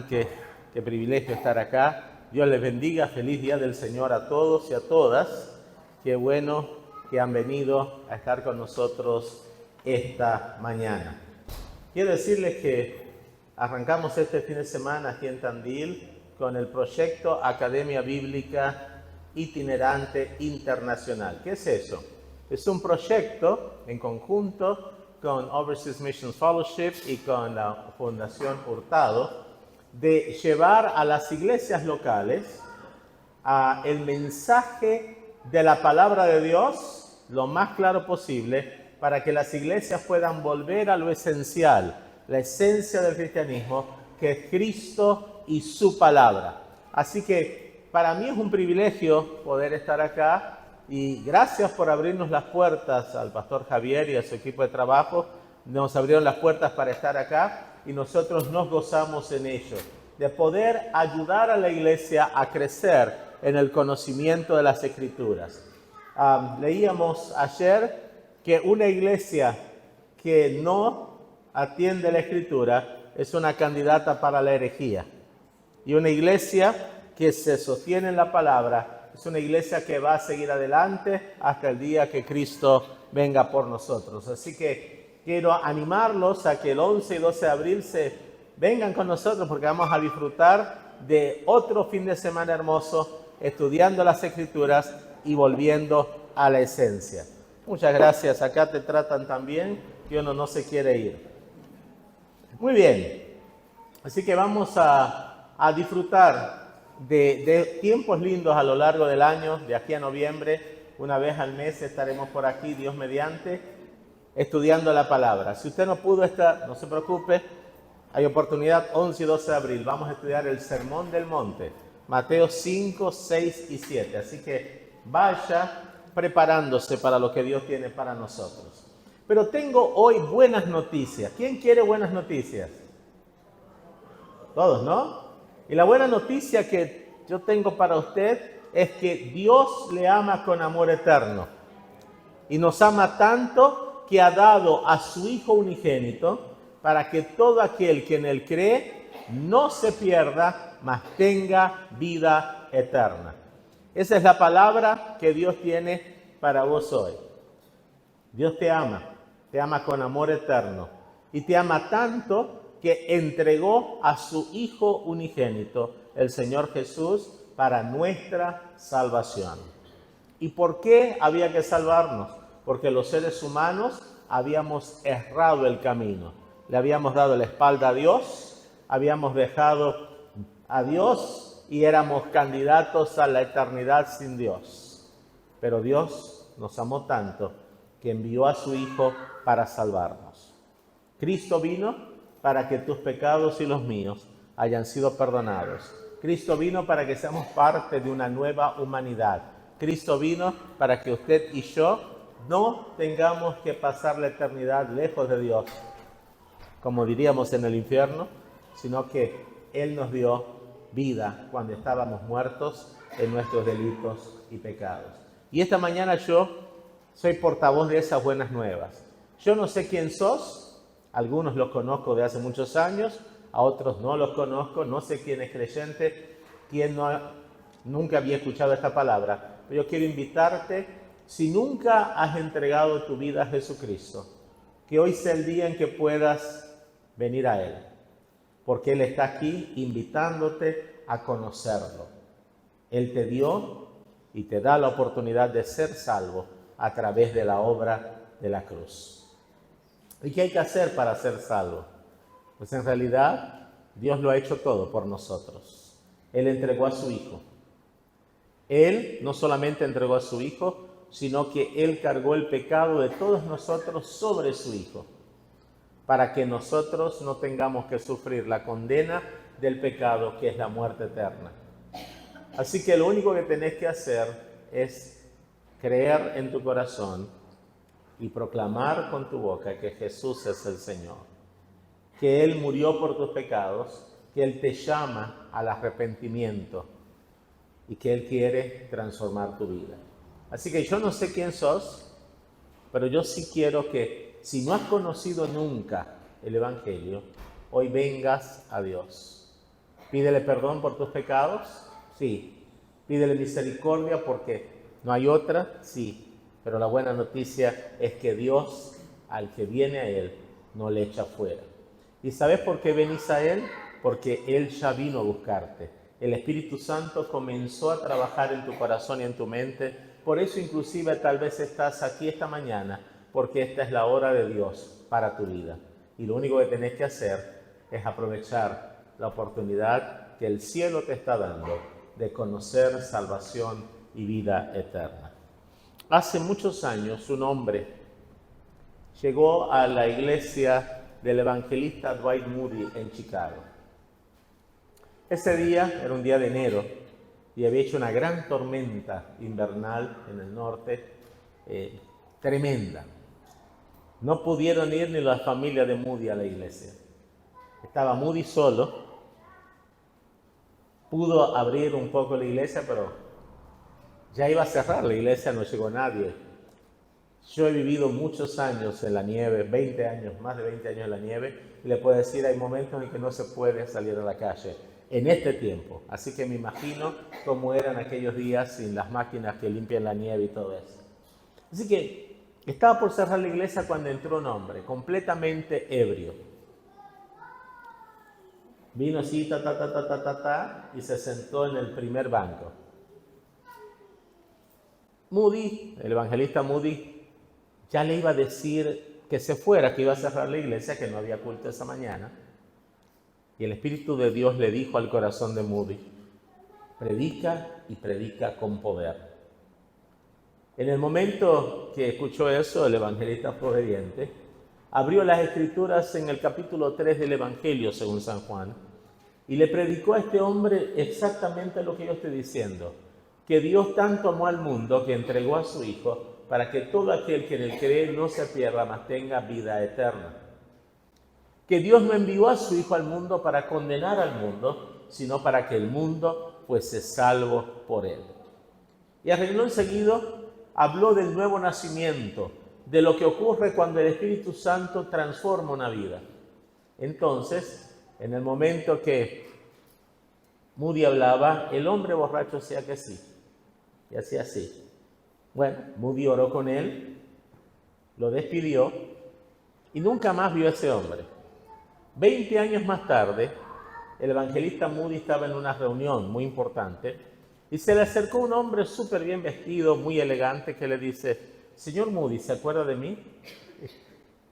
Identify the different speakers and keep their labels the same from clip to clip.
Speaker 1: Qué privilegio estar acá. Dios les bendiga. Feliz Día del Señor a todos y a todas. Qué bueno que han venido a estar con nosotros esta mañana. Quiero decirles que arrancamos este fin de semana aquí en Tandil con el proyecto Academia Bíblica Itinerante Internacional. ¿Qué es eso? Es un proyecto en conjunto con Overseas Missions Fellowship y con la Fundación Hurtado de llevar a las iglesias locales el mensaje de la palabra de Dios lo más claro posible para que las iglesias puedan volver a lo esencial, la esencia del cristianismo, que es Cristo y su palabra. Así que para mí es un privilegio poder estar acá y gracias por abrirnos las puertas al pastor Javier y a su equipo de trabajo. Nos abrieron las puertas para estar acá y nosotros nos gozamos en ello, de poder ayudar a la iglesia a crecer en el conocimiento de las Escrituras. Leíamos ayer que una iglesia que no atiende la Escritura es una candidata para la herejía. Y una iglesia que se sostiene en la palabra es una iglesia que va a seguir adelante hasta el día que Cristo venga por nosotros. Así que quiero animarlos a que el 11 y 12 de abril vengan con nosotros porque vamos a disfrutar de otro fin de semana hermoso, estudiando las Escrituras y volviendo a la esencia. Muchas gracias. Acá te tratan tan bien que uno no se quiere ir. Muy bien. Así que vamos a disfrutar de tiempos lindos a lo largo del año, de aquí a noviembre. Una vez al mes estaremos por aquí, Dios mediante, estudiando la palabra. Si usted no pudo estar, no se preocupe, hay oportunidad 11 y 12 de abril. Vamos a estudiar el Sermón del Monte, Mateo 5, 6 y 7. Así que vaya preparándose para lo que Dios tiene para nosotros. Pero tengo hoy buenas noticias. ¿Quién quiere buenas noticias? Todos, ¿no? Y la buena noticia que yo tengo para usted es que Dios le ama con amor eterno. Y nos ama tanto que ha dado a su Hijo unigénito para que todo aquel que en él cree no se pierda, mas tenga vida eterna. Esa es la palabra que Dios tiene para vos hoy. Dios te ama con amor eterno y te ama tanto que entregó a su Hijo unigénito, el Señor Jesús, para nuestra salvación. ¿Y por qué había que salvarnos? Porque los seres humanos habíamos errado el camino. Le habíamos dado la espalda a Dios, habíamos dejado a Dios y éramos candidatos a la eternidad sin Dios. Pero Dios nos amó tanto que envió a su Hijo para salvarnos. Cristo vino para que tus pecados y los míos hayan sido perdonados. Cristo vino para que seamos parte de una nueva humanidad. Cristo vino para que usted y yo no tengamos que pasar la eternidad lejos de Dios, como diríamos en el infierno, sino que Él nos dio vida cuando estábamos muertos en nuestros delitos y pecados. Y esta mañana yo soy portavoz de esas buenas nuevas. Yo no sé quién sos, algunos los conozco de hace muchos años, a otros no los conozco, no sé quién es creyente, quién nunca había escuchado esta palabra. Pero yo quiero invitarte, si nunca has entregado tu vida a Jesucristo, que hoy sea el día en que puedas venir a Él, porque Él está aquí invitándote a conocerlo. Él te dio y te da la oportunidad de ser salvo a través de la obra de la cruz. ¿Y qué hay que hacer para ser salvo? Pues en realidad Dios lo ha hecho todo por nosotros. Él entregó a su Hijo. Él no solamente entregó a su Hijo, sino que Él cargó el pecado de todos nosotros sobre su Hijo, para que nosotros no tengamos que sufrir la condena del pecado, que es la muerte eterna. Así que lo único que tenés que hacer es creer en tu corazón y proclamar con tu boca que Jesús es el Señor, que Él murió por tus pecados, que Él te llama al arrepentimiento y que Él quiere transformar tu vida. Así que yo no sé quién sos, pero yo sí quiero que, si no has conocido nunca el Evangelio, hoy vengas a Dios. Pídele perdón por tus pecados, sí. Pídele misericordia porque no hay otra, sí. Pero la buena noticia es que Dios, al que viene a Él, no le echa fuera. ¿Y sabes por qué venís a Él? Porque Él ya vino a buscarte. El Espíritu Santo comenzó a trabajar en tu corazón y en tu mente. Por eso inclusive tal vez estás aquí esta mañana, porque esta es la hora de Dios para tu vida. Y lo único que tenés que hacer es aprovechar la oportunidad que el cielo te está dando de conocer salvación y vida eterna. Hace muchos años un hombre llegó a la iglesia del evangelista Dwight Moody en Chicago. Ese día era un día de enero y había hecho una gran tormenta invernal en el norte, tremenda. No pudieron ir ni la familia de Moody a la iglesia. Estaba Moody solo. Pudo abrir un poco la iglesia, pero ya iba a cerrar la iglesia, no llegó nadie. Yo he vivido muchos años en la nieve, 20 años, más de 20 años en la nieve, y le puedo decir, hay momentos en que no se puede salir a la calle en este tiempo. Así que me imagino cómo eran aquellos días sin las máquinas que limpian la nieve y todo eso. Así que estaba por cerrar la iglesia cuando entró un hombre completamente ebrio. Vino así, y se sentó en el primer banco. Moody, el evangelista Moody, ya le iba a decir que se fuera, que iba a cerrar la iglesia, que no había culto esa mañana. Y el Espíritu de Dios le dijo al corazón de Moody, predica y predica con poder. En el momento que escuchó eso, el evangelista fue obediente, abrió las Escrituras en el capítulo 3 del Evangelio según San Juan y le predicó a este hombre exactamente lo que yo estoy diciendo, que Dios tanto amó al mundo que entregó a su Hijo para que todo aquel que en él cree no se pierda, mas tenga vida eterna. Que Dios no envió a su Hijo al mundo para condenar al mundo, sino para que el mundo fuese salvo por él. Y a renglón seguido habló del nuevo nacimiento, de lo que ocurre cuando el Espíritu Santo transforma una vida. Entonces, en el momento que Moody hablaba, el hombre borracho hacía que sí, y hacía así. Bueno, Moody oró con él, lo despidió y nunca más vio a ese hombre. 20 años más tarde, el evangelista Moody estaba en una reunión muy importante y se le acercó un hombre súper bien vestido, muy elegante, que le dice, señor Moody, ¿se acuerda de mí?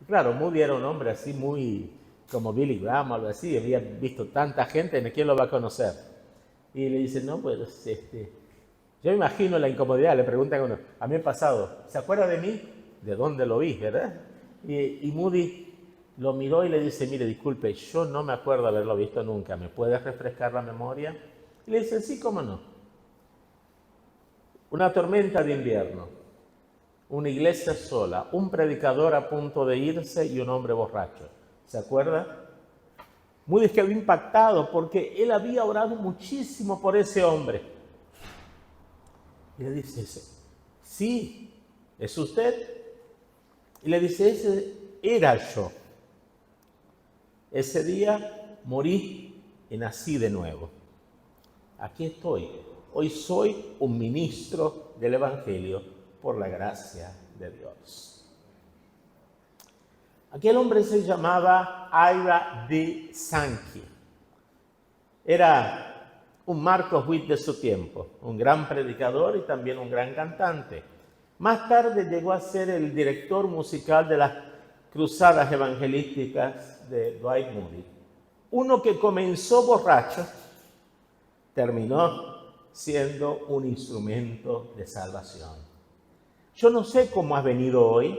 Speaker 1: Y claro, Moody era un hombre así muy como Billy Graham o algo así, había visto tanta gente, ¿quién lo va a conocer? Y le dice, no, pues yo imagino la incomodidad, le preguntan a uno, a mí me ha pasado, ¿se acuerda de mí? ¿De dónde lo vi, verdad? Y Moody lo miró y le dice, mire, disculpe, yo no me acuerdo haberlo visto nunca, ¿me puedes refrescar la memoria? Y le dice, sí, cómo no. Una tormenta de invierno, una iglesia sola, un predicador a punto de irse y un hombre borracho. ¿Se acuerda? Moody quedó impactado porque él había orado muchísimo por ese hombre. Y le dice, sí, ¿es usted? Y le dice, ese era yo. Ese día morí y nací de nuevo. Aquí estoy. Hoy soy un ministro del Evangelio por la gracia de Dios. Aquel hombre se llamaba Ira D. Sankey. Era un Marcos Witt de su tiempo, un gran predicador y también un gran cantante. Más tarde llegó a ser el director musical de las cruzadas evangelísticas de Dwight Moody. Uno que comenzó borracho, terminó siendo un instrumento de salvación. Yo no sé cómo has venido hoy,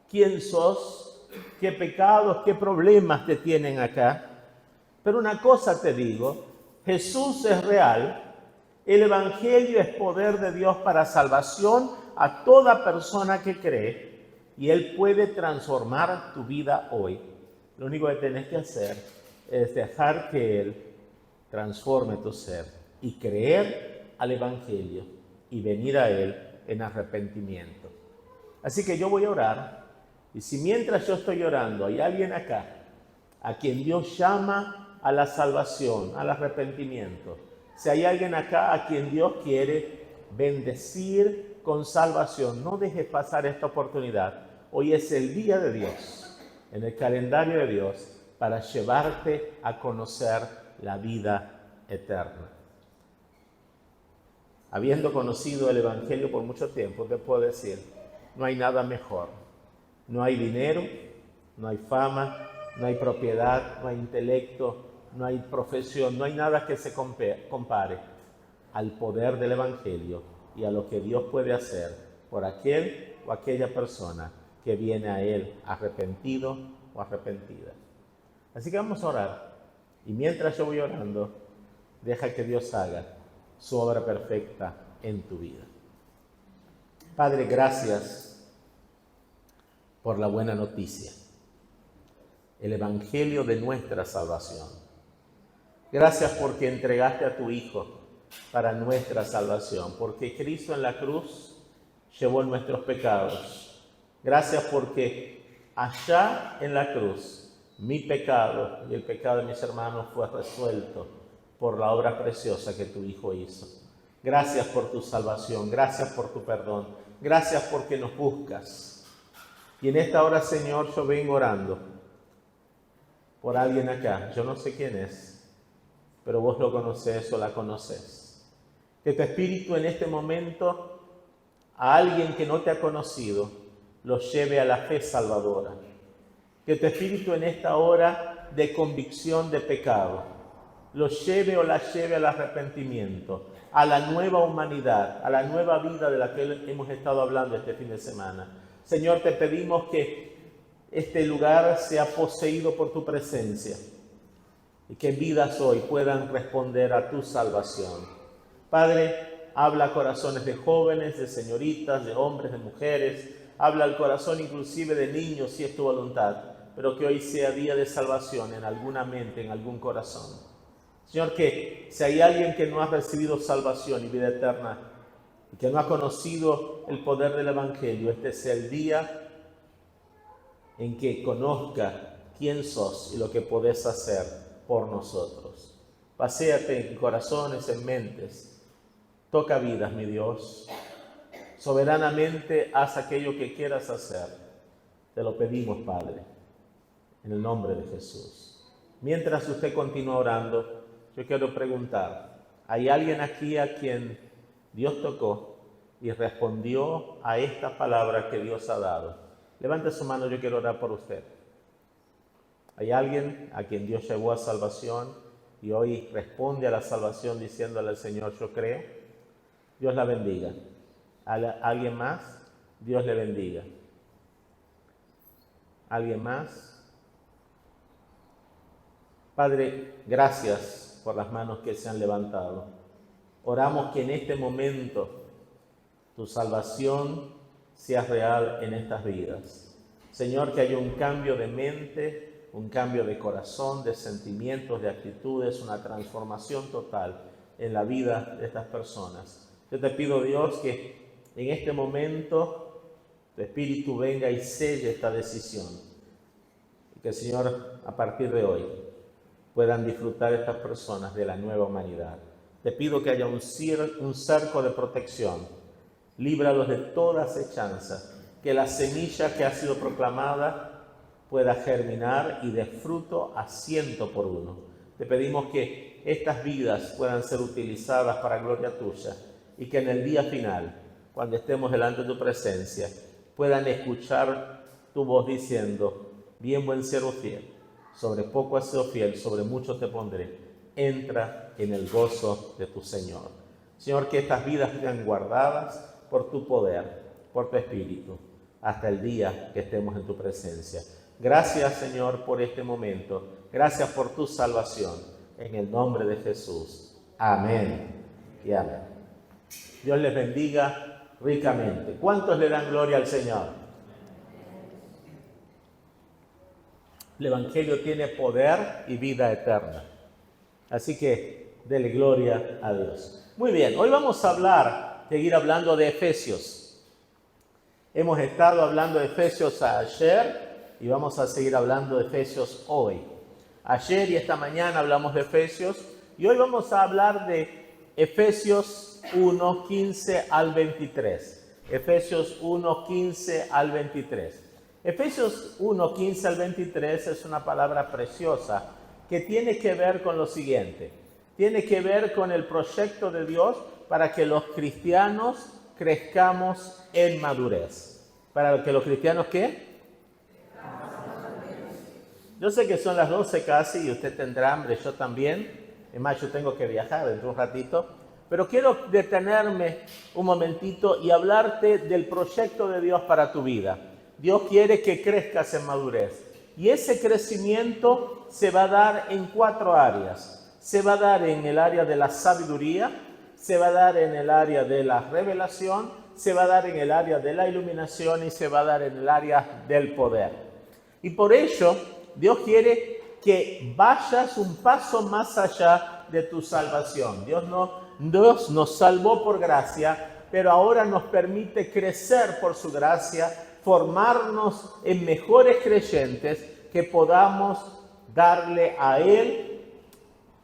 Speaker 1: quién sos, qué pecados, qué problemas te tienen acá, pero una cosa te digo, Jesús es real, el Evangelio es poder de Dios para salvación a toda persona que cree y Él puede transformar tu vida hoy. Lo único que tenés que hacer es dejar que Él transforme tu ser y creer al Evangelio y venir a Él en arrepentimiento. Así que yo voy a orar y si mientras yo estoy orando hay alguien acá a quien Dios llama a la salvación, al arrepentimiento. Si hay alguien acá a quien Dios quiere bendecir con salvación, no dejes pasar esta oportunidad. Hoy es el día de Dios, en el calendario de Dios, para llevarte a conocer la vida eterna. Habiendo conocido el Evangelio por mucho tiempo, te puedo decir, no hay nada mejor. No hay dinero, no hay fama, no hay propiedad, no hay intelecto, no hay profesión, no hay nada que se compare al poder del Evangelio y a lo que Dios puede hacer por aquel o aquella persona que viene a Él arrepentido o arrepentida. Así que vamos a orar. Y mientras yo voy orando, deja que Dios haga su obra perfecta en tu vida. Padre, gracias por la buena noticia, el Evangelio de nuestra salvación. Gracias porque entregaste a tu Hijo para nuestra salvación, porque Cristo en la cruz llevó nuestros pecados. Gracias porque allá en la cruz mi pecado y el pecado de mis hermanos fue resuelto por la obra preciosa que tu Hijo hizo. Gracias por tu salvación, gracias por tu perdón, gracias porque nos buscas. Y en esta hora, Señor, yo vengo orando por alguien acá. Yo no sé quién es, pero vos lo conocés o la conocés. Que tu Espíritu en este momento a alguien que no te ha conocido lo lleve a la fe salvadora. Que tu Espíritu en esta hora de convicción de pecado lo lleve o la lleve al arrepentimiento, a la nueva humanidad, a la nueva vida de la que hemos estado hablando este fin de semana. Señor, te pedimos que este lugar sea poseído por tu presencia y que vidas hoy puedan responder a tu salvación. Padre, habla a corazones de jóvenes, de señoritas, de hombres, de mujeres. Habla al corazón inclusive de niños si es tu voluntad, pero que hoy sea día de salvación en alguna mente, en algún corazón. Señor, que si hay alguien que no ha recibido salvación y vida eterna y que no ha conocido el poder del Evangelio, este sea el día en que conozca quién sos y lo que podés hacer por nosotros. Paséate en corazones, en mentes. Toca vidas, mi Dios. Soberanamente haz aquello que quieras hacer. Te lo pedimos, Padre, en el nombre de Jesús. Mientras usted continúa orando, yo quiero preguntar, ¿hay alguien aquí a quien Dios tocó y respondió a esta palabra que Dios ha dado? Levante su mano, yo quiero orar por usted. ¿Hay alguien a quien Dios llevó a salvación y hoy responde a la salvación diciéndole al Señor, yo creo? Dios la bendiga. ¿Alguien más? Dios le bendiga. ¿Alguien más? Padre, gracias por las manos que se han levantado. Oramos que en este momento tu salvación sea real en estas vidas. Señor, que haya un cambio de mente, un cambio de corazón, de sentimientos, de actitudes, una transformación total en la vida de estas personas. Yo te pido, Dios, que en este momento tu Espíritu venga y selle esta decisión. Y que, Señor, a partir de hoy puedan disfrutar estas personas de la nueva humanidad. Te pido que haya un cerco de protección. Líbralos de toda acechanza, que la semilla que ha sido proclamada pueda germinar y dé fruto a 100%. Te pedimos que estas vidas puedan ser utilizadas para gloria tuya y que en el día final, cuando estemos delante de tu presencia, puedan escuchar tu voz diciendo, bien buen siervo fiel, sobre poco has sido fiel, sobre mucho te pondré. Entra en el gozo de tu Señor. Señor, que estas vidas sean guardadas por tu poder, por tu Espíritu, hasta el día que estemos en tu presencia. Gracias, Señor, por este momento. Gracias por tu salvación. En el nombre de Jesús. Amén y amén. Dios les bendiga ricamente. ¿Cuántos le dan gloria al Señor? El Evangelio tiene poder y vida eterna. Así que dele gloria a Dios. Muy bien, hoy vamos a seguir hablando de Efesios. Hemos estado hablando de Efesios ayer y vamos a seguir hablando de Efesios hoy. Ayer y esta mañana hablamos de Efesios y hoy vamos a hablar de Efesios 1, 15 al 23. Efesios 1, 15 al 23. Efesios 1, 15 al 23 es una palabra preciosa que tiene que ver con lo siguiente. Tiene que ver con el proyecto de Dios para que los cristianos crezcamos en madurez. ¿Para que los cristianos qué? Yo sé que son las 12 casi y usted tendrá hambre, yo también. Es más, yo tengo que viajar dentro de un ratito. Pero quiero detenerme un momentito y hablarte del proyecto de Dios para tu vida. Dios quiere que crezcas en madurez. Y ese crecimiento se va a dar en 4 áreas. Se va a dar en el área de la sabiduría, se va a dar en el área de la revelación, se va a dar en el área de la iluminación y se va a dar en el área del poder. Y por ello, Dios quiere que vayas un paso más allá de tu salvación. Dios nos salvó por gracia, pero ahora nos permite crecer por su gracia, formarnos en mejores creyentes que podamos darle a Él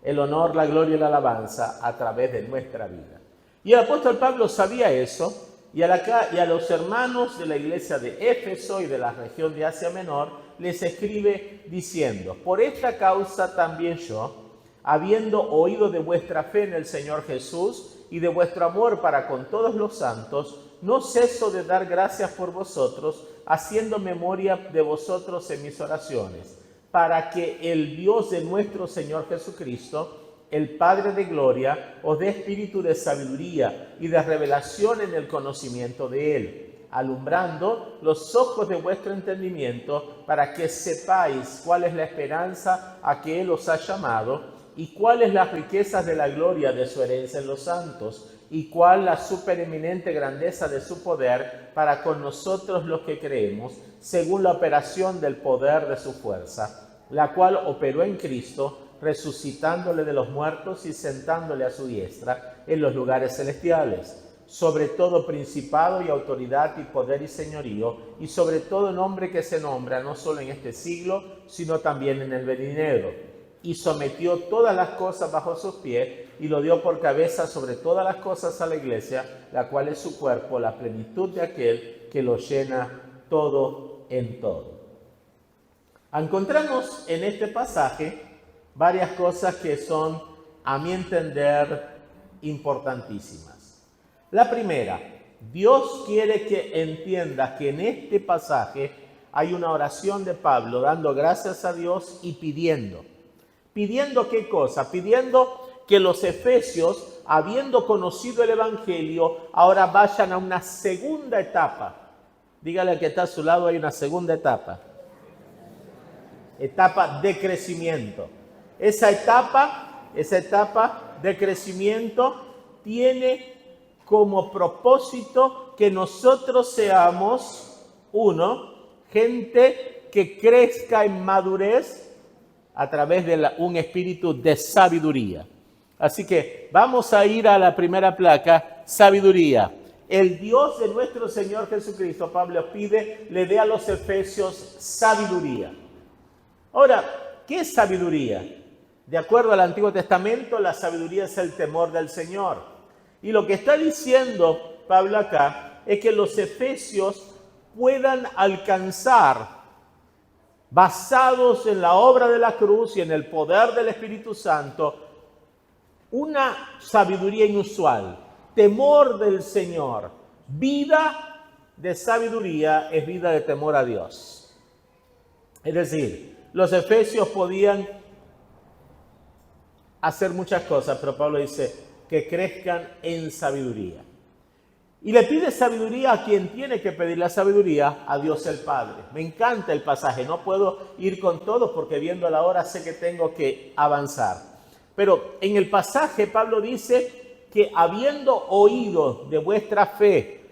Speaker 1: el honor, la gloria y la alabanza a través de nuestra vida. Y el apóstol Pablo sabía eso, y a los hermanos de la iglesia de Éfeso y de la región de Asia Menor les escribe diciendo: por esta causa también yo, habiendo oído de vuestra fe en el Señor Jesús y de vuestro amor para con todos los santos, no ceso de dar gracias por vosotros, haciendo memoria de vosotros en mis oraciones, para que el Dios de nuestro Señor Jesucristo, el Padre de gloria, os dé espíritu de sabiduría y de revelación en el conocimiento de Él, alumbrando los ojos de vuestro entendimiento, para que sepáis cuál es la esperanza a que Él os ha llamado, y cuáles las riquezas de la gloria de su herencia en los santos, y cuál la supereminente grandeza de su poder para con nosotros los que creemos, según la operación del poder de su fuerza, la cual operó en Cristo, resucitándole de los muertos y sentándole a su diestra en los lugares celestiales, sobre todo principado y autoridad y poder y señorío, y sobre todo nombre que se nombra no solo en este siglo, sino también en el venidero. Y sometió todas las cosas bajo sus pies, y lo dio por cabeza sobre todas las cosas a la iglesia, la cual es su cuerpo, la plenitud de aquel que lo llena todo en todo. Encontramos en este pasaje varias cosas que son, a mi entender, importantísimas. La primera, Dios quiere que entiendas que en este pasaje hay una oración de Pablo dando gracias a Dios y pidiendo. ¿Pidiendo qué cosa? Pidiendo que los efesios, habiendo conocido el Evangelio, ahora vayan a una segunda etapa. Dígale al que está a su lado, hay una segunda etapa. Etapa de crecimiento. Esa etapa de crecimiento tiene como propósito que nosotros seamos, gente que crezca en madurez a través de un espíritu de sabiduría. Así que vamos a ir a la primera placa, sabiduría. El Dios de nuestro Señor Jesucristo, Pablo pide, le dé a los efesios sabiduría. Ahora, ¿qué es sabiduría? De acuerdo al Antiguo Testamento, la sabiduría es el temor del Señor. Y lo que está diciendo Pablo acá es que los efesios puedan alcanzar, basados en la obra de la cruz y en el poder del Espíritu Santo, una sabiduría inusual, temor del Señor. Vida de sabiduría es vida de temor a Dios. Es decir, los efesios podían hacer muchas cosas, pero Pablo dice que crezcan en sabiduría. Y le pide sabiduría a quien tiene que pedir la sabiduría, a Dios el Padre. Me encanta el pasaje, no puedo ir con todo porque viendo la hora sé que tengo que avanzar. Pero en el pasaje Pablo dice que habiendo oído de vuestra fe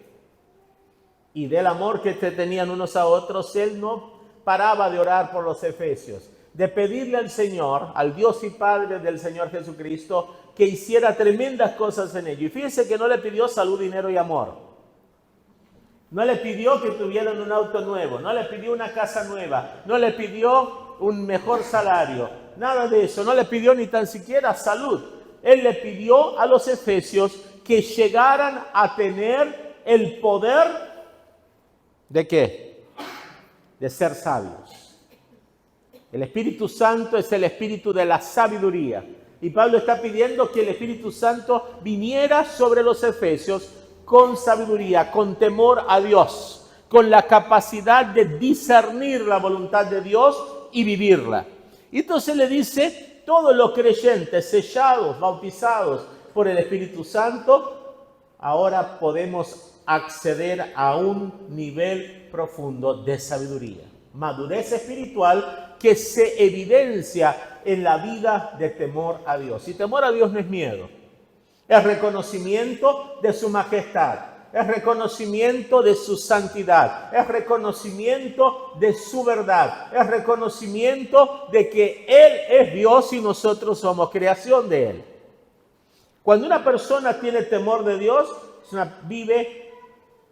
Speaker 1: y del amor que te tenían unos a otros, él no paraba de orar por los efesios, de pedirle al Señor, al Dios y Padre del Señor Jesucristo, que hiciera tremendas cosas en ellos. Y fíjense que no le pidió salud, dinero y amor. No le pidió que tuvieran un auto nuevo, no le pidió una casa nueva, no le pidió un mejor salario. nada de eso. No le pidió ni tan siquiera salud. Él le pidió a los efesios que llegaran a tener el poder ¿de qué? De ser sabios. El Espíritu Santo es el espíritu de la sabiduría. Y Pablo está pidiendo que el Espíritu Santo viniera sobre los efesios con sabiduría, con temor a Dios, con la capacidad de discernir la voluntad de Dios y vivirla. Y entonces le dice, todos los creyentes sellados, bautizados por el Espíritu Santo, ahora podemos acceder a un nivel profundo de sabiduría, madurez espiritual que se evidencia en la vida de temor a Dios. Y temor a Dios no es miedo, es reconocimiento de su majestad, es reconocimiento de su santidad, es reconocimiento de su verdad, es reconocimiento de que Él es Dios y nosotros somos creación de Él. Cuando una persona tiene temor de Dios, vive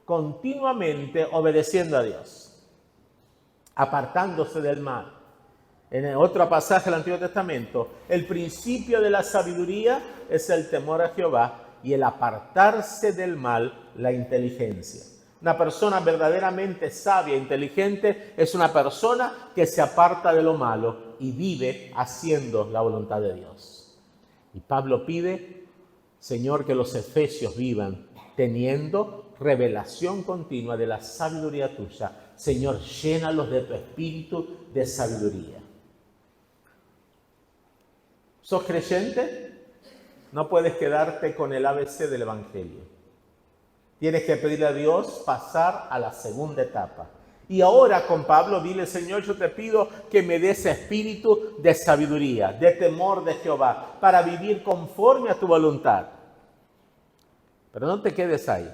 Speaker 1: continuamente obedeciendo a Dios, apartándose del mal. En otro pasaje del Antiguo Testamento, el principio de la sabiduría es el temor a Jehová y el apartarse del mal, la inteligencia. Una persona verdaderamente sabia e inteligente es una persona que se aparta de lo malo y vive haciendo la voluntad de Dios. Y Pablo pide, Señor, que los efesios vivan teniendo revelación continua de la sabiduría tuya. Señor, llénalos de tu espíritu de sabiduría. ¿Sos creyente? No puedes quedarte con el ABC del Evangelio. Tienes que pedirle a Dios pasar a la segunda etapa. Y ahora con Pablo, dile, Señor, yo te pido que me des espíritu de sabiduría, de temor de Jehová, para vivir conforme a tu voluntad. Pero no te quedes ahí.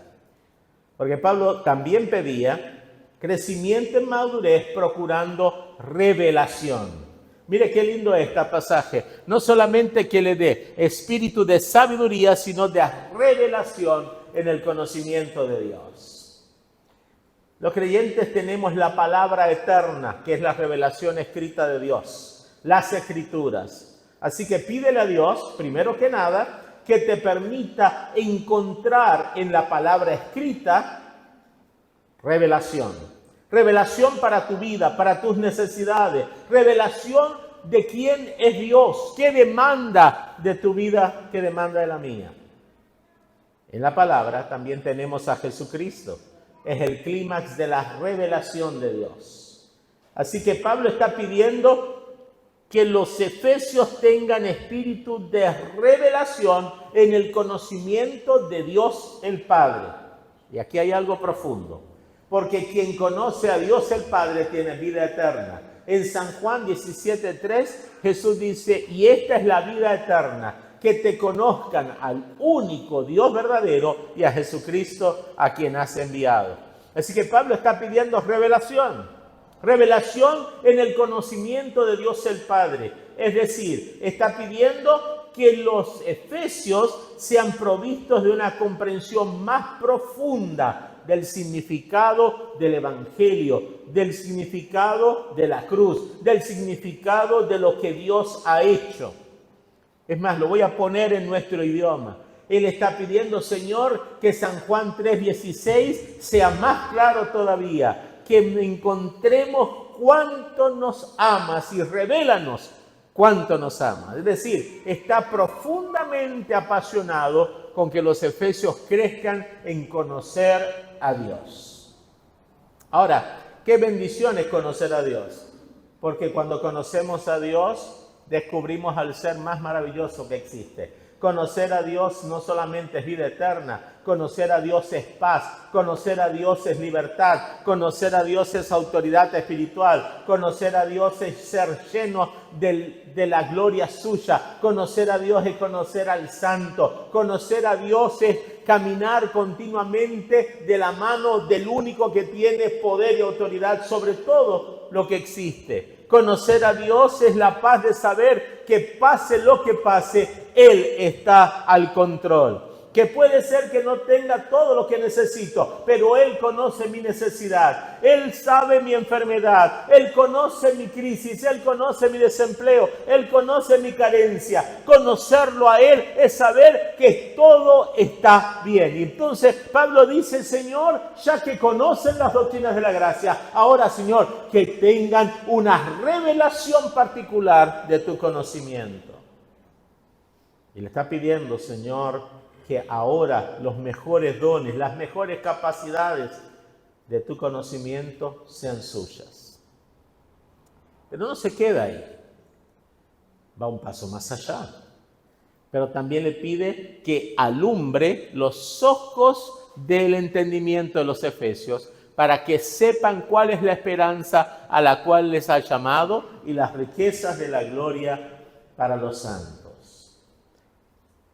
Speaker 1: Porque Pablo también pedía crecimiento en madurez procurando revelación. Mire qué lindo es este pasaje. No solamente que le dé espíritu de sabiduría, sino de revelación en el conocimiento de Dios. Los creyentes tenemos la palabra eterna, que es la revelación escrita de Dios, las escrituras. Así que pídele a Dios, primero que nada, que te permita encontrar en la palabra escrita revelación. Revelación para tu vida, para tus necesidades. Revelación de quién es Dios, qué demanda de tu vida, qué demanda de la mía. En la palabra también tenemos a Jesucristo. Es el clímax de la revelación de Dios. Así que Pablo está pidiendo que los efesios tengan espíritu de revelación en el conocimiento de Dios el Padre. Y aquí hay algo profundo. Porque quien conoce a Dios el Padre tiene vida eterna. En San Juan 17:3 Jesús dice, y esta es la vida eterna, que te conozcan al único Dios verdadero y a Jesucristo a quien has enviado. Así que Pablo está pidiendo revelación. Revelación en el conocimiento de Dios el Padre. Es decir, está pidiendo que los efesios sean provistos de una comprensión más profunda del significado del Evangelio, del significado de la cruz, del significado de lo que Dios ha hecho. Es más, lo voy a poner en nuestro idioma. Él está pidiendo, Señor, que San Juan 3:16 sea más claro todavía, que encontremos cuánto nos amas y revélanos cuánto nos amas. Es decir, está profundamente apasionado con que los efesios crezcan en conocer a Dios. Ahora, qué bendición es conocer a Dios, porque cuando conocemos a Dios, descubrimos al ser más maravilloso que existe. Conocer a Dios no solamente es vida eterna, conocer a Dios es paz, conocer a Dios es libertad, conocer a Dios es autoridad espiritual, conocer a Dios es ser lleno de la gloria suya, conocer a Dios es conocer al Santo, conocer a Dios es caminar continuamente de la mano del único que tiene poder y autoridad sobre todo lo que existe. Conocer a Dios es la paz de saber que pase lo que pase, Él está al control. que puede ser que no tenga todo lo que necesito, pero Él conoce mi necesidad, Él sabe mi enfermedad, Él conoce mi crisis, Él conoce mi desempleo, Él conoce mi carencia. Conocerlo a Él es saber que todo está bien. Y entonces Pablo dice, Señor, ya que conocen las doctrinas de la gracia, ahora, Señor, que tengan una revelación particular de tu conocimiento. Y le está pidiendo, Señor, que ahora los mejores dones, las mejores capacidades de tu conocimiento sean suyas. Pero no se queda ahí, va un paso más allá. Pero también le pide que alumbre los ojos del entendimiento de los efesios para que sepan cuál es la esperanza a la cual les ha llamado y las riquezas de la gloria para los santos.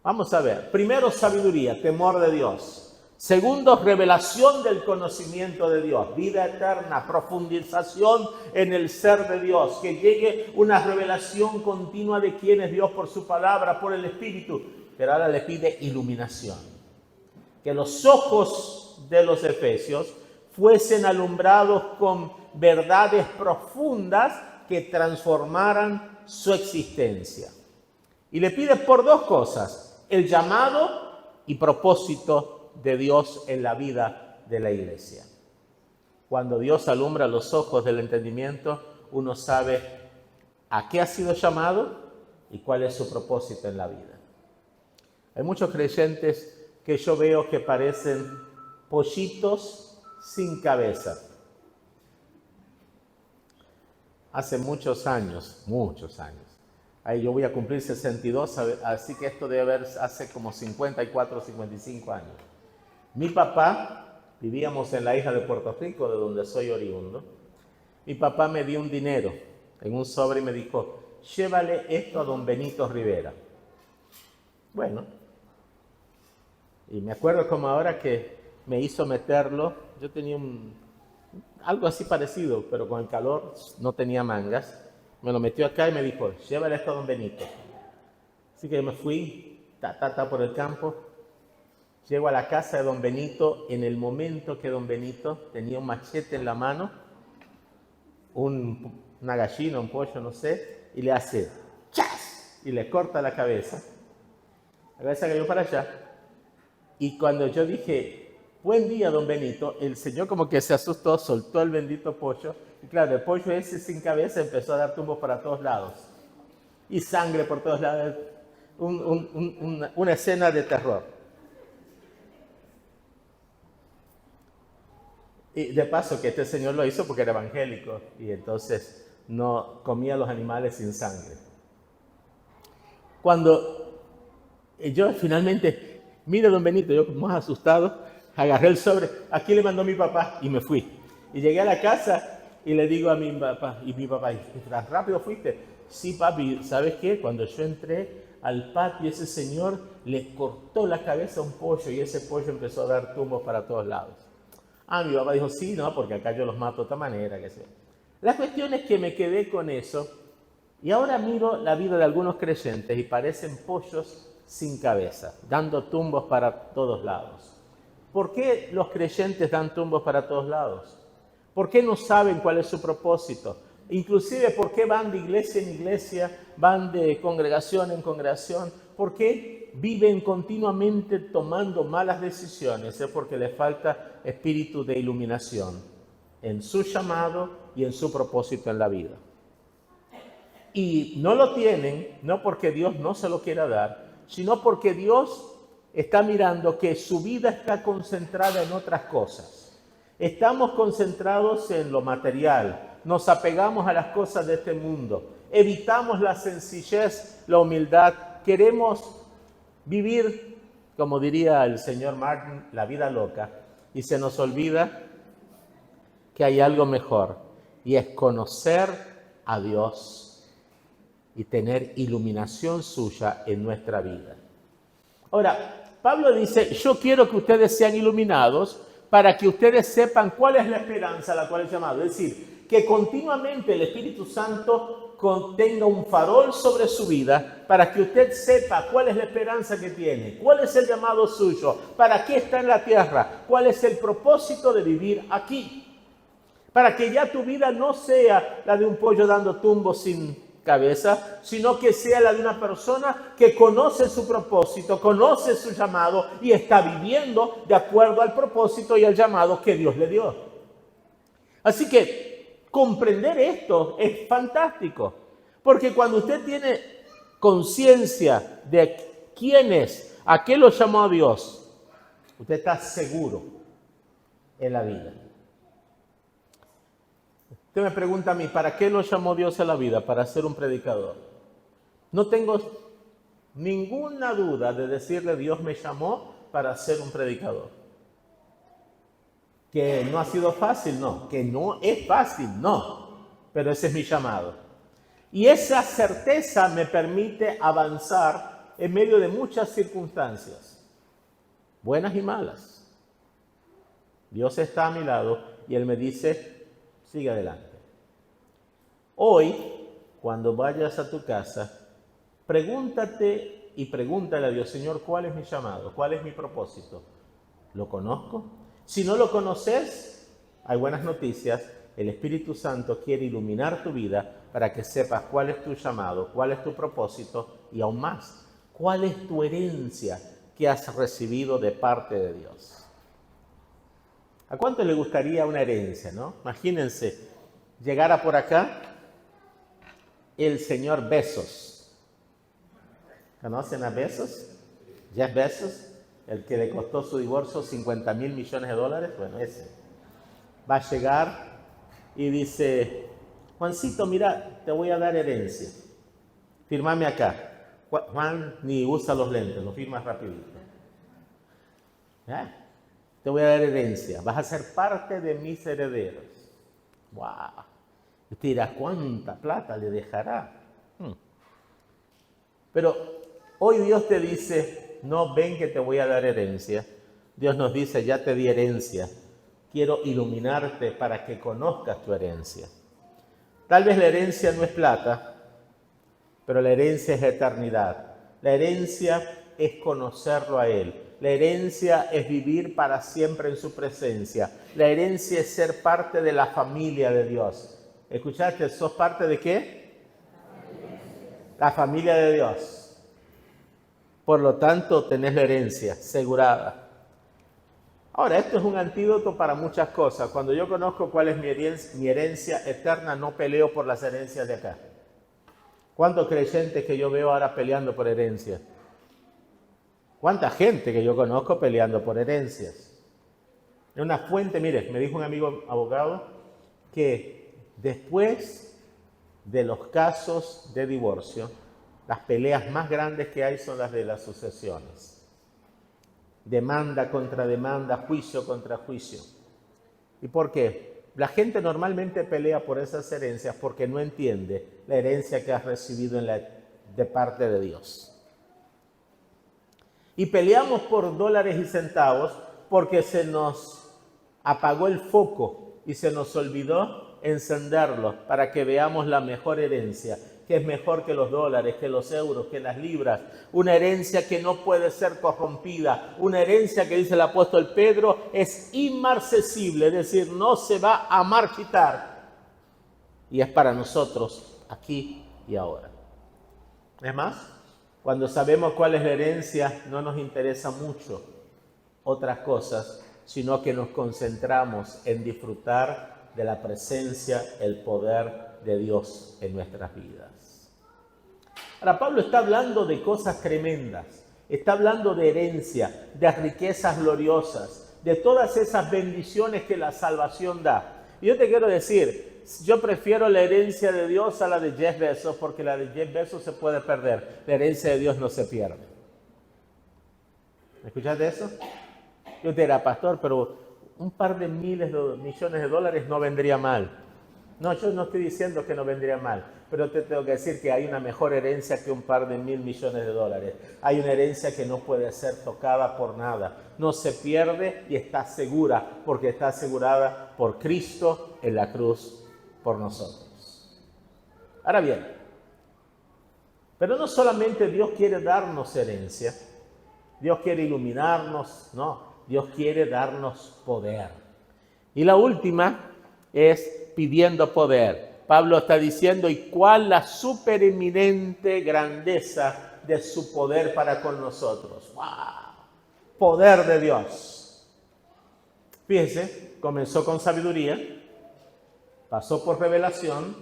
Speaker 1: Vamos a ver, primero sabiduría, temor de Dios. Segundo, revelación del conocimiento de Dios, vida eterna, profundización en el ser de Dios, que llegue una revelación continua de quién es Dios por su palabra, por el Espíritu. Pero ahora le pide iluminación, que los ojos de los efesios fuesen alumbrados con verdades profundas que transformaran su existencia. Y le pide por dos cosas: el llamado y propósito de Dios en la vida de la iglesia. Cuando Dios alumbra los ojos del entendimiento, uno sabe a qué ha sido llamado y cuál es su propósito en la vida. Hay muchos creyentes que yo veo que parecen pollitos sin cabeza. Hace muchos años, ahí yo voy a cumplir 62, así que esto debe haber hace como 54 o 55 años. Mi papá, vivíamos en la isla de Puerto Rico, de donde soy oriundo. Mi papá me dio un dinero en un sobre y me dijo, llévale esto a don Benito Rivera. Bueno, y me acuerdo como ahora que me hizo meterlo. Yo tenía algo así parecido, pero con el calor no tenía mangas. Me lo metió acá y me dijo, llévale esto a don Benito. Así que yo me fui, por el campo. Llego a la casa de don Benito en el momento que don Benito tenía un machete en la mano, una gallina, un pollo, no sé, y le hace ¡chas! Y le corta la cabeza. La cabeza cayó para allá. Y cuando yo dije, buen día, don Benito, el señor como que se asustó, soltó el bendito pollo. Y claro, el pollo ese sin cabeza empezó a dar tumbos para todos lados. Y sangre por todos lados. Una escena de terror. Y de paso que este señor lo hizo porque era evangélico. Y entonces no comía los animales sin sangre. Cuando yo finalmente, mire don Benito, yo más asustado, agarré el sobre, aquí le mandó mi papá y me fui. Y llegué a la casa y le digo a mi papá, ¿y tan rápido fuiste? Sí, papi, ¿sabes qué? Cuando yo entré al patio, ese señor le cortó la cabeza a un pollo y ese pollo empezó a dar tumbos para todos lados. Mi papá dijo, sí, no, porque acá yo los mato de otra manera, que sea. La cuestión es que me quedé con eso y ahora miro la vida de algunos creyentes y parecen pollos sin cabeza, dando tumbos para todos lados. ¿Por qué los creyentes dan tumbos para todos lados? ¿Por qué no saben cuál es su propósito? Inclusive, ¿por qué van de iglesia en iglesia, van de congregación en congregación? ¿Por qué viven continuamente tomando malas decisiones? Es porque les falta espíritu de iluminación en su llamado y en su propósito en la vida. Y no lo tienen, no porque Dios no se lo quiera dar, sino porque Dios está mirando que su vida está concentrada en otras cosas. Estamos concentrados en lo material, nos apegamos a las cosas de este mundo, evitamos la sencillez, la humildad, queremos vivir, como diría el señor Martin, la vida loca, y se nos olvida que hay algo mejor, y es conocer a Dios y tener iluminación suya en nuestra vida. Ahora, Pablo dice, yo quiero que ustedes sean iluminados para que ustedes sepan cuál es la esperanza a la cual es llamado. Es decir, que continuamente el Espíritu Santo tenga un farol sobre su vida para que usted sepa cuál es la esperanza que tiene, cuál es el llamado suyo, para qué está en la tierra, cuál es el propósito de vivir aquí. Para que ya tu vida no sea la de un pollo dando tumbos sin cabeza, sino que sea la de una persona que conoce su propósito, conoce su llamado y está viviendo de acuerdo al propósito y al llamado que Dios le dio. Así que comprender esto es fantástico, porque cuando usted tiene conciencia de quién es, a qué lo llamó a Dios, usted está seguro en la vida. Usted me pregunta a mí, ¿para qué lo llamó Dios a la vida? Para ser un predicador. No tengo ninguna duda de decirle, Dios me llamó para ser un predicador. Que no ha sido fácil, no. Que no es fácil, no. Pero ese es mi llamado. Y esa certeza me permite avanzar en medio de muchas circunstancias, buenas y malas. Dios está a mi lado y Él me dice, sigue adelante. Hoy, cuando vayas a tu casa, pregúntate y pregúntale a Dios, Señor, ¿cuál es mi llamado? ¿Cuál es mi propósito? ¿Lo conozco? Si no lo conoces, hay buenas noticias. El Espíritu Santo quiere iluminar tu vida para que sepas cuál es tu llamado, cuál es tu propósito y aún más, cuál es tu herencia que has recibido de parte de Dios. ¿A cuánto le gustaría una herencia, no? Imagínense, llegara por acá el señor Bezos. ¿Conocen a Bezos? Jeff Bezos, el que le costó su divorcio $50 mil millones. Bueno, ese. Va a llegar y dice, Juancito, mira, te voy a dar herencia. Firmame acá. Juan ni usa los lentes, lo firmas rapidito. ¿Ya? Te voy a dar herencia, vas a ser parte de mis herederos. ¡Wow! Usted dirá, ¿cuánta plata le dejará? Pero hoy Dios te dice, no ven que te voy a dar herencia. Dios nos dice, ya te di herencia. Quiero iluminarte para que conozcas tu herencia. Tal vez la herencia no es plata, pero la herencia es eternidad. La herencia es conocerlo a Él. La herencia es vivir para siempre en su presencia. La herencia es ser parte de la familia de Dios. ¿Escuchaste? ¿Sos parte de qué? La familia de Dios. Por lo tanto, tenés la herencia asegurada. Ahora, esto es un antídoto para muchas cosas. Cuando yo conozco cuál es mi herencia eterna, no peleo por las herencias de acá. ¿Cuántos creyentes que yo veo ahora peleando por herencias? ¿Cuánta gente que yo conozco peleando por herencias? Es una fuente, mire, me dijo un amigo abogado que después de los casos de divorcio, las peleas más grandes que hay son las de las sucesiones. Demanda contra demanda, juicio contra juicio. ¿Y por qué? La gente normalmente pelea por esas herencias porque no entiende la herencia que has recibido de parte de Dios. Y peleamos por dólares y centavos porque se nos apagó el foco y se nos olvidó encenderlo para que veamos la mejor herencia, que es mejor que los dólares, que los euros, que las libras. Una herencia que no puede ser corrompida. Una herencia que, dice el apóstol Pedro, es inmarcesible, es decir, no se va a marchitar. Y es para nosotros aquí y ahora. Es más, cuando sabemos cuál es la herencia, no nos interesa mucho otras cosas, sino que nos concentramos en disfrutar de la presencia, el poder de Dios en nuestras vidas. Ahora, Pablo está hablando de cosas tremendas, está hablando de herencia, de riquezas gloriosas, de todas esas bendiciones que la salvación da. Y yo te quiero decir, yo prefiero la herencia de Dios a la de Jeff Bezos, porque la de Jeff Bezos se puede perder, la herencia de Dios no se pierde. ¿Me escuchaste eso? Yo te dirá, pastor, pero un par de millones de dólares no vendría mal. No, yo no estoy diciendo que no vendría mal, pero te tengo que decir que hay una mejor herencia que un par de $1.000 millones. Hay una herencia que no puede ser tocada por nada. No se pierde y está segura, porque está asegurada por Cristo en la cruz por nosotros. Ahora bien, pero no solamente Dios quiere darnos herencia, Dios quiere iluminarnos, no, Dios quiere darnos poder. Y la última es pidiendo poder. Pablo está diciendo, ¿y cuál la supereminente grandeza de su poder para con nosotros? ¡Wow! Poder de Dios. Fíjense, comenzó con sabiduría, pasó por revelación,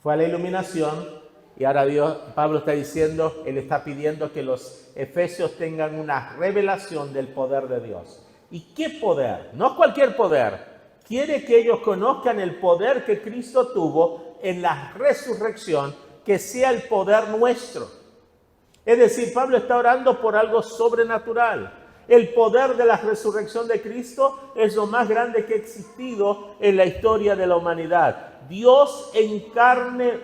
Speaker 1: fue a la iluminación, y ahora Pablo está diciendo, él está pidiendo que los efesios tengan una revelación del poder de Dios. ¿Y qué poder? No cualquier poder. Quiere que ellos conozcan el poder que Cristo tuvo en la resurrección, que sea el poder nuestro. Es decir, Pablo está orando por algo sobrenatural. El poder de la resurrección de Cristo es lo más grande que ha existido en la historia de la humanidad. Dios en carne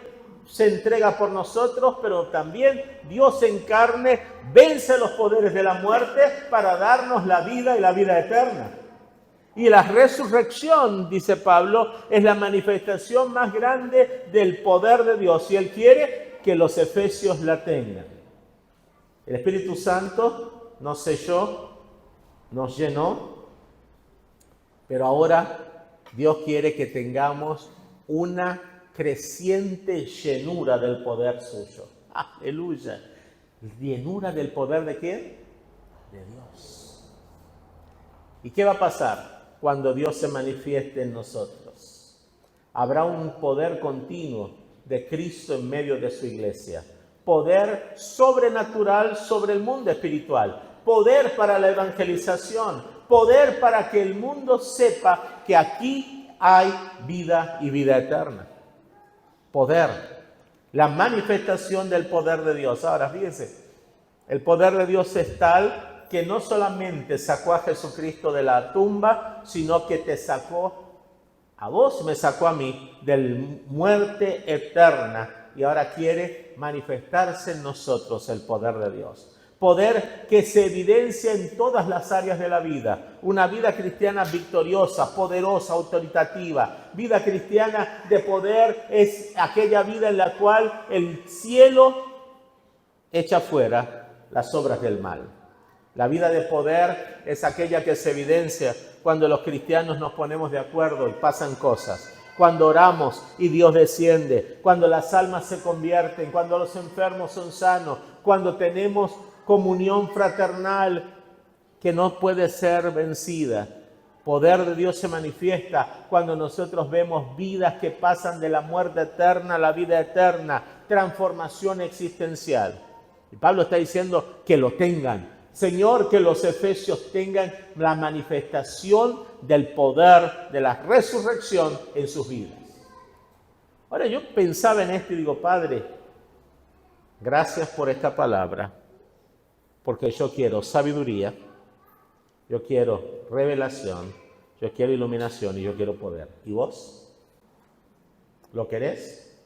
Speaker 1: se entrega por nosotros, pero también Dios en carne vence los poderes de la muerte para darnos la vida y la vida eterna. Y la resurrección, dice Pablo, es la manifestación más grande del poder de Dios. Y Él quiere que los efesios la tengan. El Espíritu Santo nos selló, nos llenó, pero ahora Dios quiere que tengamos una creciente llenura del poder suyo. Aleluya. ¿Llenura del poder de quién? De Dios. ¿Y qué va a pasar cuando Dios se manifieste en nosotros? Habrá un poder continuo de Cristo en medio de su iglesia. Poder sobrenatural sobre el mundo espiritual. Poder para la evangelización. Poder para que el mundo sepa que aquí hay vida y vida eterna. Poder. La manifestación del poder de Dios. Ahora, fíjense, el poder de Dios es tal que no solamente sacó a Jesucristo de la tumba, sino que te sacó a vos, me sacó a mí, de muerte eterna. Y ahora quiere manifestarse en nosotros el poder de Dios. Poder que se evidencia en todas las áreas de la vida. Una vida cristiana victoriosa, poderosa, autoritativa. Vida cristiana de poder es aquella vida en la cual el cielo echa fuera las obras del mal. La vida de poder es aquella que se evidencia cuando los cristianos nos ponemos de acuerdo y pasan cosas. Cuando oramos y Dios desciende. Cuando las almas se convierten. Cuando los enfermos son sanos. Cuando tenemos comunión fraternal que no puede ser vencida. Poder de Dios se manifiesta cuando nosotros vemos vidas que pasan de la muerte eterna a la vida eterna. Transformación existencial. Y Pablo está diciendo que lo tengan. Señor, que los efesios tengan la manifestación del poder de la resurrección en sus vidas. Ahora yo pensaba en esto y digo, Padre, gracias por esta palabra, porque yo quiero sabiduría, yo quiero revelación, yo quiero iluminación y yo quiero poder. ¿Y vos? ¿Lo querés?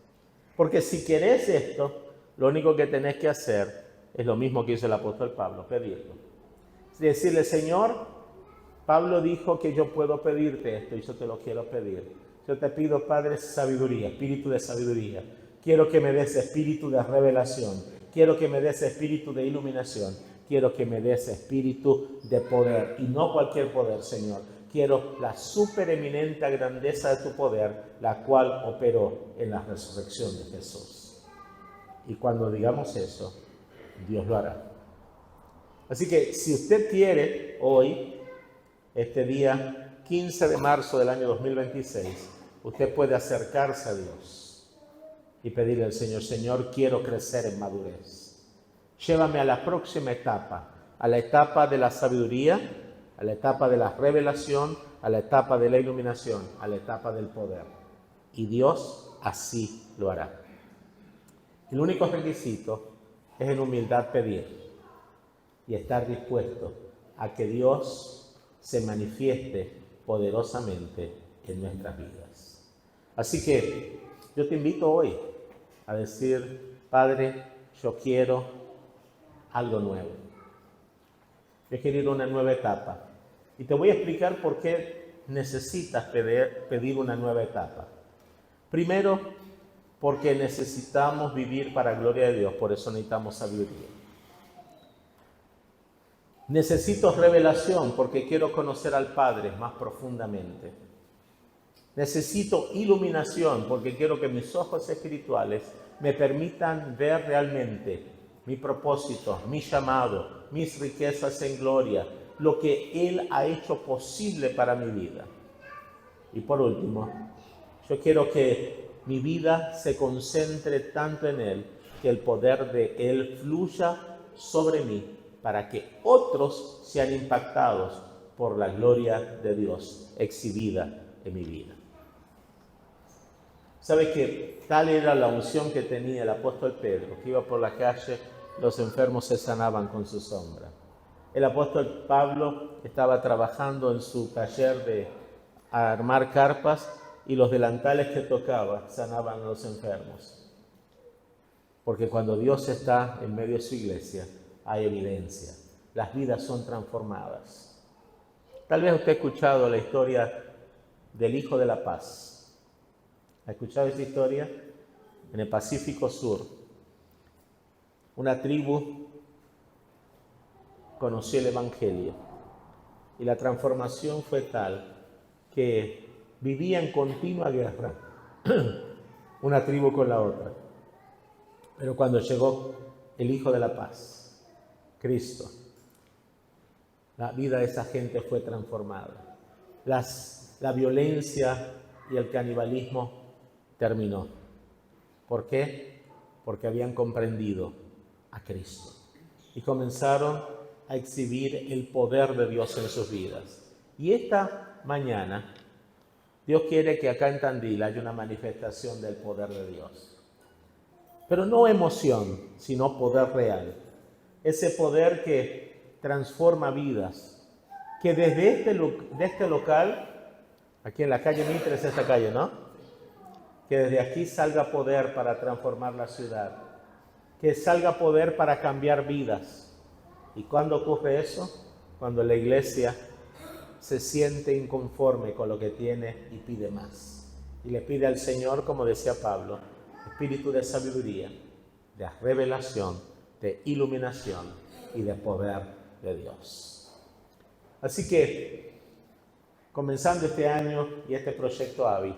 Speaker 1: Porque si querés esto, lo único que tenés que hacer es lo mismo que hizo el apóstol Pablo, pedirlo. Es decirle, Señor, Pablo dijo que yo puedo pedirte esto y yo te lo quiero pedir. Yo te pido, Padre, sabiduría, espíritu de sabiduría. Quiero que me des espíritu de revelación. Quiero que me des espíritu de iluminación. Quiero que me des espíritu de poder. Y no cualquier poder, Señor. Quiero la supereminente grandeza de tu poder, la cual operó en la resurrección de Jesús. Y cuando digamos eso, Dios lo hará. Así que si usted quiere hoy, este día 15 de marzo del año 2026, usted puede acercarse a Dios y pedirle al Señor, Señor, quiero crecer en madurez. Llévame a la próxima etapa, a la etapa de la sabiduría, a la etapa de la revelación, a la etapa de la iluminación, a la etapa del poder. Y Dios así lo hará. El único requisito es en humildad pedir y estar dispuesto a que Dios se manifieste poderosamente en nuestras vidas. Así que yo te invito hoy a decir, Padre, yo quiero algo nuevo. Yo quiero ir a una nueva etapa. Y te voy a explicar por qué necesitas pedir una nueva etapa. Primero, porque necesitamos vivir para gloria de Dios, por eso necesitamos sabiduría. Necesito revelación porque quiero conocer al Padre más profundamente. Necesito iluminación porque quiero que mis ojos espirituales me permitan ver realmente mi propósito, mi llamado, mis riquezas en gloria, lo que Él ha hecho posible para mi vida. Y por último, yo quiero que mi vida se concentre tanto en Él, que el poder de Él fluya sobre mí, para que otros sean impactados por la gloria de Dios exhibida en mi vida. ¿Sabe que tal era la unción que tenía el apóstol Pedro, que iba por la calle, los enfermos se sanaban con su sombra? El apóstol Pablo estaba trabajando en su taller de armar carpas y los delantales que tocaba sanaban a los enfermos. Porque cuando Dios está en medio de su iglesia, hay evidencia. Las vidas son transformadas. Tal vez usted ha escuchado la historia del Hijo de la Paz. ¿Ha escuchado esa historia? En el Pacífico Sur, una tribu conoció el Evangelio y la transformación fue tal que vivía en continua guerra una tribu con la otra. Pero cuando llegó el Hijo de la Paz, Cristo, la vida de esa gente fue transformada. La violencia y el canibalismo terminó. ¿Por qué? Porque habían comprendido a Cristo y comenzaron a exhibir el poder de Dios en sus vidas. Y esta mañana, Dios quiere que acá en Tandil haya una manifestación del poder de Dios. Pero no emoción, sino poder real. Ese poder que transforma vidas. Que desde este local, aquí en la calle Mitre es esta calle, ¿no? Que desde aquí salga poder para transformar la ciudad. Que salga poder para cambiar vidas. ¿Y cuándo ocurre eso? Cuando la iglesia se siente inconforme con lo que tiene y pide más. Y le pide al Señor, como decía Pablo, espíritu de sabiduría, de revelación, de iluminación y de poder de Dios. Así que, comenzando este año y este proyecto AVI,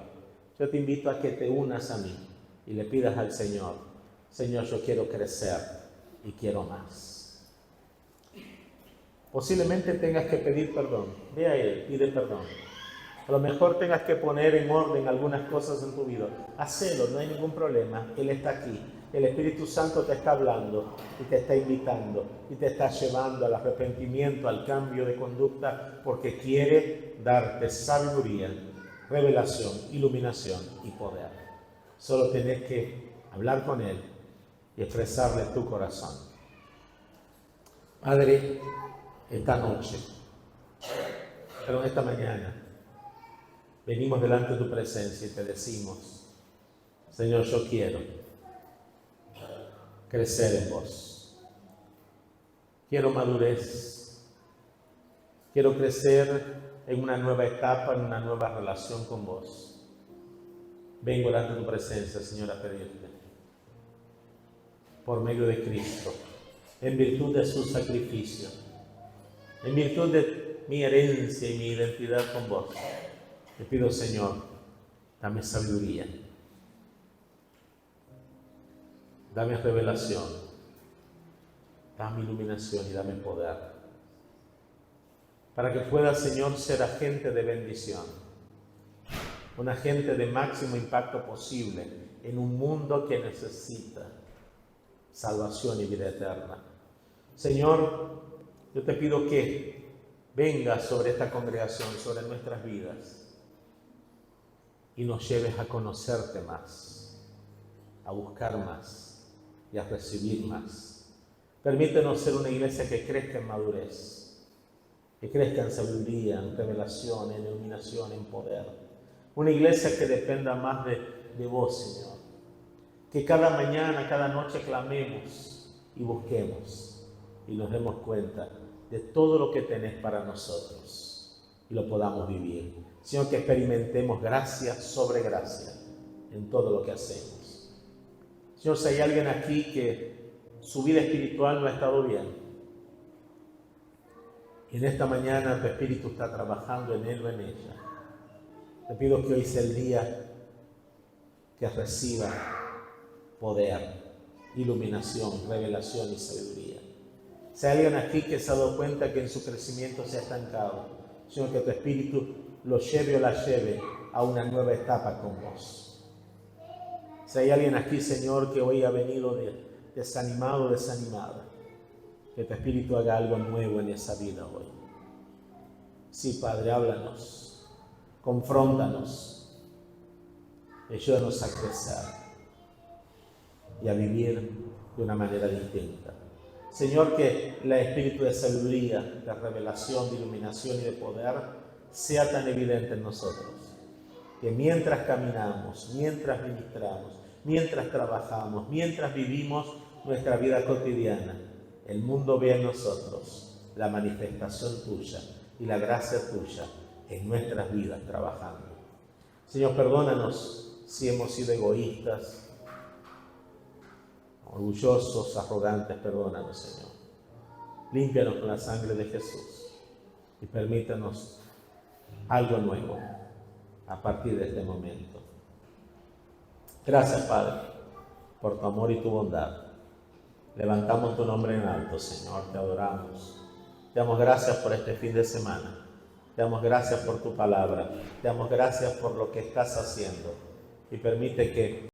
Speaker 1: yo te invito a que te unas a mí y le pidas al Señor, Señor, yo quiero crecer y quiero más. Posiblemente tengas que pedir perdón. Ve a Él, pide perdón. A lo mejor tengas que poner en orden algunas cosas en tu vida. Hacelo, no hay ningún problema. Él está aquí. El Espíritu Santo te está hablando y te está invitando y te está llevando al arrepentimiento, al cambio de conducta, porque quiere darte sabiduría, revelación, iluminación y poder. Solo tenés que hablar con Él y expresarle tu corazón. Padre, esta noche, pero esta mañana, venimos delante de tu presencia y te decimos, Señor, yo quiero crecer en vos. Quiero madurez. Quiero crecer en una nueva etapa, en una nueva relación con vos. Vengo delante de tu presencia, Señor, a pedirte, por medio de Cristo, en virtud de su sacrificio, en virtud de mi herencia y mi identidad con vos, te pido, Señor, dame sabiduría, dame revelación, dame iluminación y dame poder, para que pueda, Señor, ser agente de bendición, un agente de máximo impacto posible en un mundo que necesita salvación y vida eterna. Señor, yo te pido que vengas sobre esta congregación, sobre nuestras vidas, y nos lleves a conocerte más, a buscar más y a recibir más. Permítenos ser una iglesia que crezca en madurez, que crezca en sabiduría, en revelación, en iluminación, en poder. Una iglesia que dependa más de vos, Señor. Que cada mañana, cada noche clamemos y busquemos y nos demos cuenta de todo lo que tenés para nosotros y lo podamos vivir. Señor, que experimentemos gracia sobre gracia en todo lo que hacemos. Señor, si hay alguien aquí que su vida espiritual no ha estado bien, y en esta mañana tu Espíritu está trabajando en él o en ella, te pido que hoy sea el día que reciba poder, iluminación, revelación y sabiduría. Si hay alguien aquí que se ha dado cuenta que en su crecimiento se ha estancado, Señor, que tu Espíritu lo lleve o la lleve a una nueva etapa con vos. Si hay alguien aquí, Señor, que hoy ha venido desanimado o desanimada, que tu Espíritu haga algo nuevo en esa vida hoy. Sí, Padre, háblanos, confróntanos, ayúdanos a crecer y a vivir de una manera distinta. Señor, que el espíritu de sabiduría, de revelación, de iluminación y de poder sea tan evidente en nosotros, que mientras caminamos, mientras ministramos, mientras trabajamos, mientras vivimos nuestra vida cotidiana, el mundo ve en nosotros la manifestación tuya y la gracia tuya en nuestras vidas trabajando. Señor, perdónanos si hemos sido egoístas, orgullosos, arrogantes, perdónanos, Señor. Límpianos con la sangre de Jesús y permítanos algo nuevo a partir de este momento. Gracias, Padre, por tu amor y tu bondad. Levantamos tu nombre en alto, Señor, te adoramos. Te damos gracias por este fin de semana. Te damos gracias por tu palabra. Te damos gracias por lo que estás haciendo. Y permite que